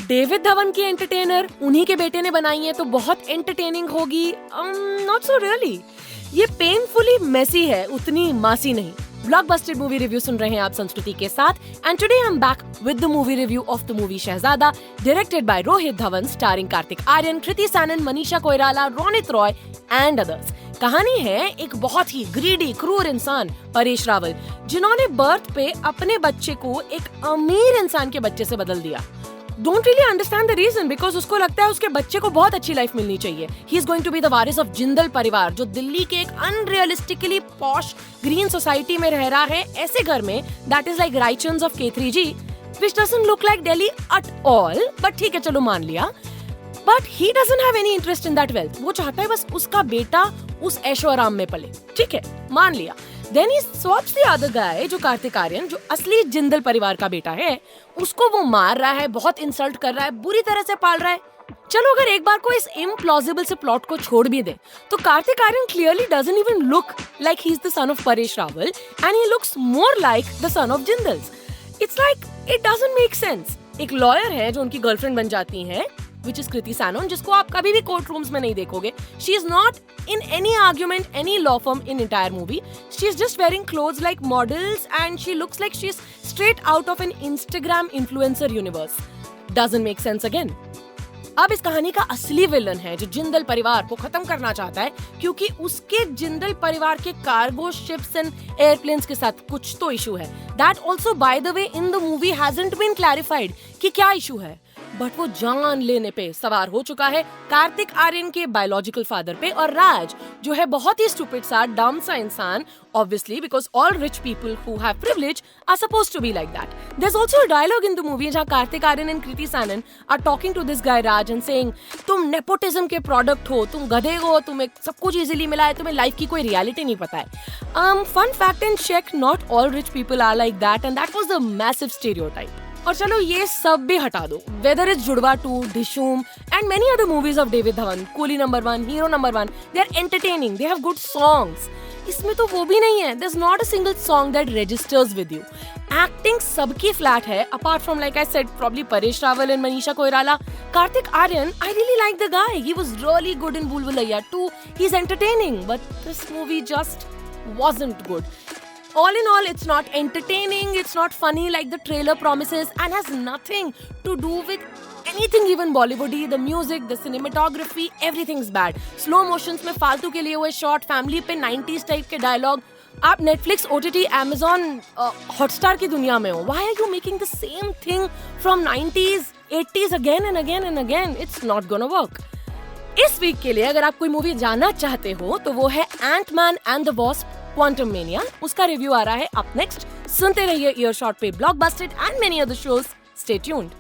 David Dhawan की entertainer उन्हीं के बेटे ने बनाई है तो बहुत एंटरटेनिंग होगी। Not so really. ये पेनफुली मेसी है, उतनी मासी नहीं। ब्लॉकबस्टर मूवी रिव्यू सुन रहे हैं आप संस्कृति के साथ, and today I am back with the movie review of the movie Shehzada, directed by Rohit Dhawan, starring Kartik Aaryan, Kriti Sanon, Manisha Koirala, Ronit Roy and others. कहानी है एक बहुत ही ग्रीडी क्रूर इंसान परेश रावल, जिन्होंने बर्थ पे अपने बच्चे को एक अमीर इंसान के बच्चे से बदल दिया। Don't really understand the reason, because उसको लगता है उसके बच्चे को बहुत अच्छी लाइफ मिलनी चाहिए। He is going to be the Waris of Jindal परिवार, जो दिल्ली के एक अनरियलिस्टिकली पॉश ग्रीन सोसाइटी में रह रहा है, ऐसे घर में that is like Raichans of K3G, which doesn't look like Delhi at all, but ठीक है चलो मान लिया। But he doesn't have any interest in that wealth. वो चाहता है बस उसका बेटा उस ऐशो आराम में पले, ठीक है मान लिया। Then he swaps the other guy, जो कार्तिक आर्यन, जो असली जिंदल परिवार का बेटा है, उसको वो मार रहा है, बहुत इंसल्ट कर रहा है, बुरी तरह से पाल रहा है। चलो अगर एक बार को इस इम्प्लॉजिबल से प्लॉट को छोड़ भी दे, तो Kartik Aaryan clearly doesn't even look like he is the son of Paresh Rawal, and he looks more like the son of Jindals. It's like it doesn't make sense. एक लॉयर है जो उनकी गर्लफ्रेंड बन जाती है, which is कृति सैनन, जिसको आप कभी भी कोर्ट रूम्स में नहीं देखोगे। She is not in any argument, any law firm in entire movie. She is just wearing clothes like models and she looks like she is straight out of an Instagram influencer universe. Doesn't make sense again. अब इस कहानी का असली villain है जो जिंदल परिवार को खत्म करना चाहता है, क्योंकि उसके जिंदल परिवार के कार्गो शिप्स एंड एयरप्लेन्स के साथ कुछ तो इशू है। That also by the way in the movie hasn't been clarified कि क्या इशू है। बट वो जान लेने पे सवार हो चुका है कार्तिक आर्यन के बायोलॉजिकल फादर पे, और राज जो है बहुत ही स्टूपिड सा डम सा इंसान, obviously because all rich people who have privilege are supposed to be like that. There's also a dialogue in the movie जहाँ Kartik Aaryan and Kriti Sanon are talking to this guy Raj and saying, तुम nepotism के product हो, तुम गधे हो, तुम्हें सब कुछ इजीली मिला है, तुम्हें लाइफ की कोई रियलिटी नहीं पता है। Fun fact and check, not all rich people are like that, and that was the massive stereotype. और चलो ये सब भी हटा दो, weather is Judwaa 2, Dhishoom and many other movies of David Dhawan, Coolie number 1, Hero number 1, they are entertaining, they have good songs. इसमें तो वो भी नहीं है, there is not a single song that registers with you. Acting सबकी फ्लैट है, apart from like I said probably Paresh Rawal and Manisha Koirala. Kartik Aaryan, I really like the guy, he was really good in Bhool Bhulaiyaa 2, he is entertaining, but this movie just wasn't good. All in all, it's not entertaining, it's not funny like the trailer promises, and has nothing to do with anything even Bollywoody. The music, the cinematography, everything's bad. Slow motions में फालतू के लिए हुए shot, family पे 90s type के dialogue. आप Netflix, OTT, Amazon, Hotstar की दुनिया में हो। Why are you making the same thing from 90s, 80s again and again and again? It's not gonna work. इस वीक के लिए अगर आप कोई मूवी जानना चाहते हो तो वो है Ant Man and the Wasp Quantumania. उसका रिव्यू आ रहा है अप नेक्स्ट। सुनते रहिए ईयरशॉट पे blockbuster and many other shows. Stay tuned.